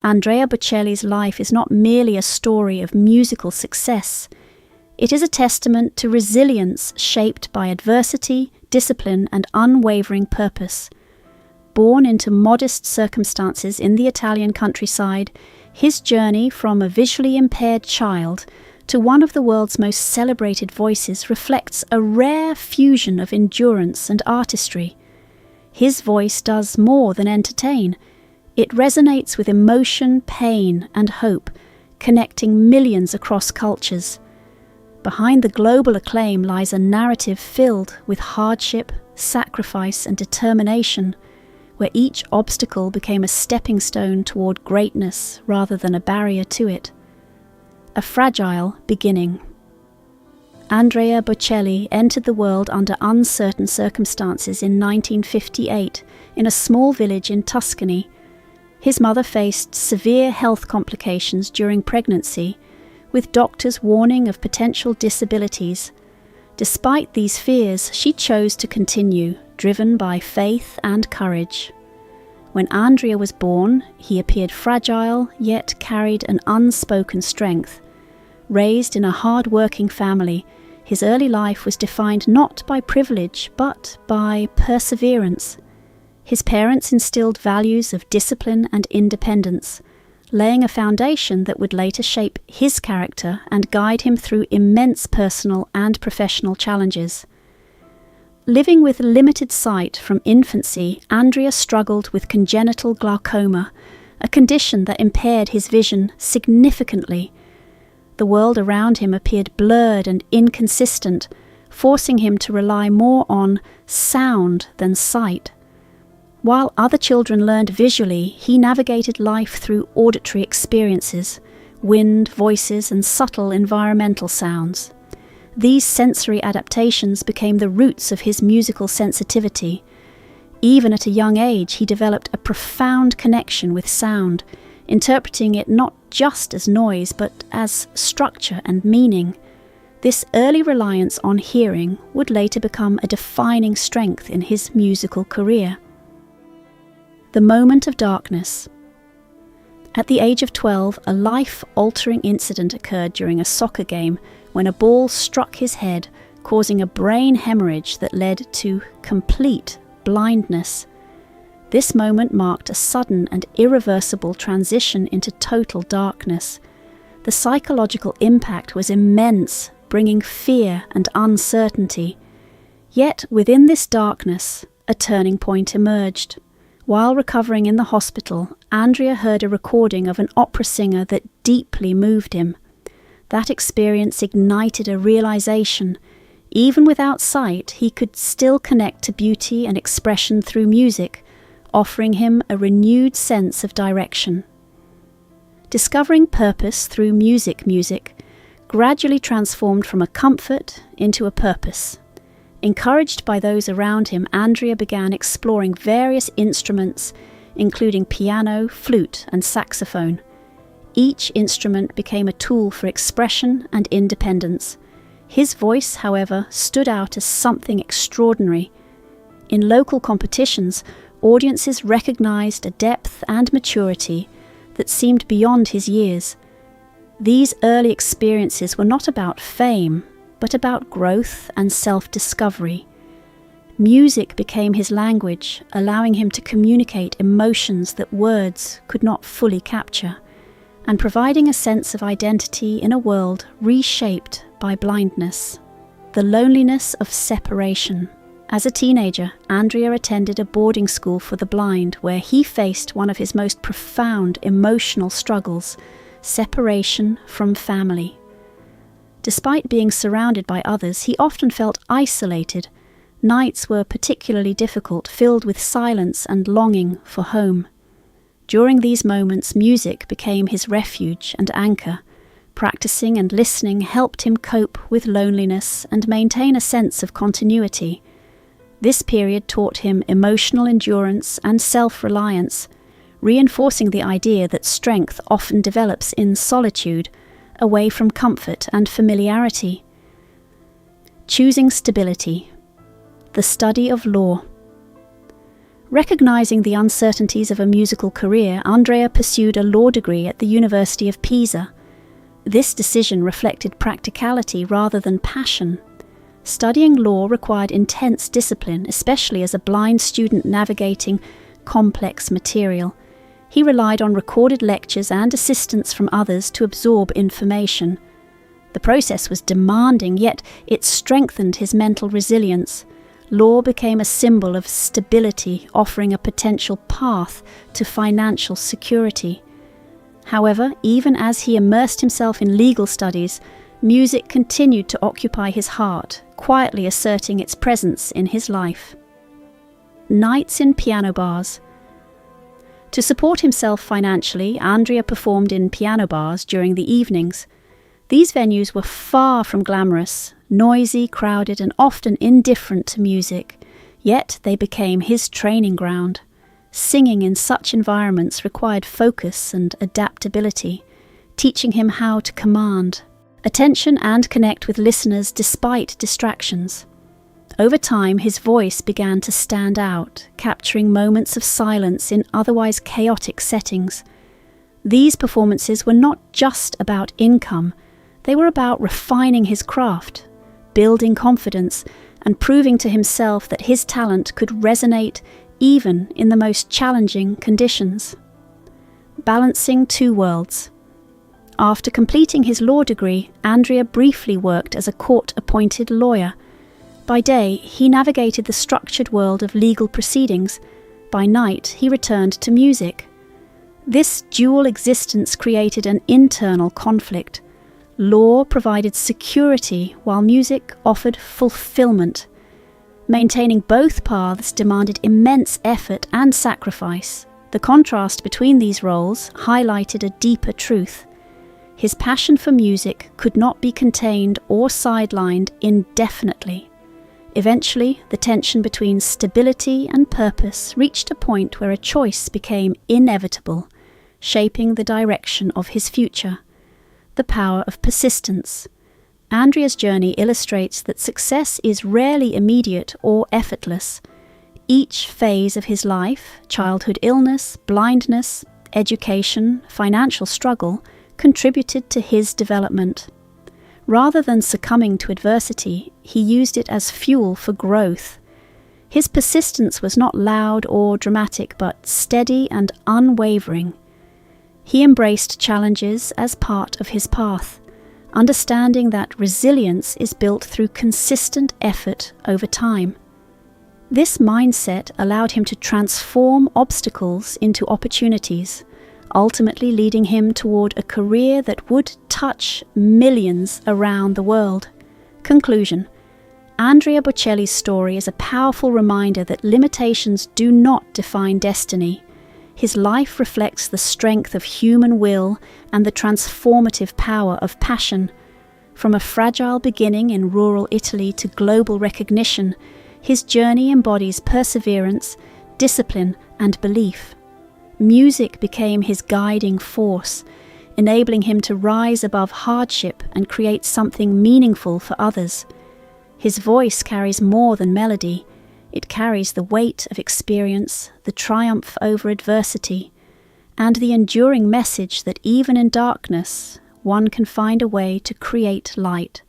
Andrea Bocelli's life is not merely a story of musical success. It is a testament to resilience shaped by adversity, discipline, and unwavering purpose. Born into modest circumstances in the Italian countryside, his journey from a visually impaired child to one of the world's most celebrated voices reflects a rare fusion of endurance and artistry. His voice does more than entertain. It resonates with emotion, pain, and hope, connecting millions across cultures. Behind the global acclaim lies a narrative filled with hardship, sacrifice, and determination, where each obstacle became a stepping stone toward greatness rather than a barrier to it. A fragile beginning. Andrea Bocelli entered the world under uncertain circumstances in 1958 in a small village in Tuscany. His mother faced severe health complications during pregnancy, with doctors warning of potential disabilities. Despite these fears, she chose to continue, driven by faith and courage. When Andrea was born, he appeared fragile, yet carried an unspoken strength. Raised in a hard-working family, his early life was defined not by privilege, but by perseverance. His parents instilled values of discipline and independence, laying a foundation that would later shape his character and guide him through immense personal and professional challenges. Living with limited sight from infancy, Andrea struggled with congenital glaucoma, a condition that impaired his vision significantly. The world around him appeared blurred and inconsistent, forcing him to rely more on sound than sight. While other children learned visually, he navigated life through auditory experiences, wind, voices, and subtle environmental sounds. These sensory adaptations became the roots of his musical sensitivity. Even at a young age, he developed a profound connection with sound, interpreting it not just as noise, but as structure and meaning. This early reliance on hearing would later become a defining strength in his musical career. The moment of darkness. At the age of 12, a life-altering incident occurred during a soccer game when a ball struck his head, causing a brain hemorrhage that led to complete blindness. This moment marked a sudden and irreversible transition into total darkness. The psychological impact was immense, bringing fear and uncertainty. Yet within this darkness, a turning point emerged. While recovering in the hospital, Andrea heard a recording of an opera singer that deeply moved him. That experience ignited a realization. Even without sight, he could still connect to beauty and expression through music, offering him a renewed sense of direction. Discovering purpose through music gradually transformed from a comfort into a purpose. Encouraged by those around him, Andrea began exploring various instruments, including piano, flute, and saxophone. Each instrument became a tool for expression and independence. His voice, however, stood out as something extraordinary. In local competitions, audiences recognized a depth and maturity that seemed beyond his years. These early experiences were not about fame, but about growth and self-discovery. Music became his language, allowing him to communicate emotions that words could not fully capture, and providing a sense of identity in a world reshaped by blindness. The loneliness of separation. As a teenager, Andrea attended a boarding school for the blind where he faced one of his most profound emotional struggles, separation from family. Despite being surrounded by others, he often felt isolated. Nights were particularly difficult, filled with silence and longing for home. During these moments, music became his refuge and anchor. Practicing and listening helped him cope with loneliness and maintain a sense of continuity. This period taught him emotional endurance and self-reliance, reinforcing the idea that strength often develops in solitude, away from comfort and familiarity. Choosing stability. The study of law. Recognizing the uncertainties of a musical career, Andrea pursued a law degree at the University of Pisa. This decision reflected practicality rather than passion. Studying law required intense discipline, especially as a blind student navigating complex material. He relied on recorded lectures and assistance from others to absorb information. The process was demanding, yet it strengthened his mental resilience. Law became a symbol of stability, offering a potential path to financial security. However, even as he immersed himself in legal studies, music continued to occupy his heart, quietly asserting its presence in his life. Nights in piano bars. To support himself financially, Andrea performed in piano bars during the evenings. These venues were far from glamorous, noisy, crowded, and often indifferent to music, yet they became his training ground. Singing in such environments required focus and adaptability, teaching him how to command attention and connect with listeners despite distractions. Over time, his voice began to stand out, capturing moments of silence in otherwise chaotic settings. These performances were not just about income, they were about refining his craft, building confidence, and proving to himself that his talent could resonate even in the most challenging conditions. Balancing two worlds. After completing his law degree, Andrea briefly worked as a court-appointed lawyer. By day, he navigated the structured world of legal proceedings. By night, he returned to music. This dual existence created an internal conflict. Law provided security, while music offered fulfillment. Maintaining both paths demanded immense effort and sacrifice. The contrast between these roles highlighted a deeper truth. His passion for music could not be contained or sidelined indefinitely. Eventually, the tension between stability and purpose reached a point where a choice became inevitable, shaping the direction of his future. The power of persistence. Andrea's journey illustrates that success is rarely immediate or effortless. Each phase of his life, childhood illness, blindness, education, financial struggle, contributed to his development. Rather than succumbing to adversity, he used it as fuel for growth. His persistence was not loud or dramatic, but steady and unwavering. He embraced challenges as part of his path, understanding that resilience is built through consistent effort over time. This mindset allowed him to transform obstacles into opportunities, ultimately leading him toward a career that would touch millions around the world. Conclusion. Andrea Bocelli's story is a powerful reminder that limitations do not define destiny. His life reflects the strength of human will and the transformative power of passion. From a fragile beginning in rural Italy to global recognition, his journey embodies perseverance, discipline, and belief. Music became his guiding force, enabling him to rise above hardship and create something meaningful for others. His voice carries more than melody. It carries the weight of experience, the triumph over adversity, and the enduring message that even in darkness, one can find a way to create light.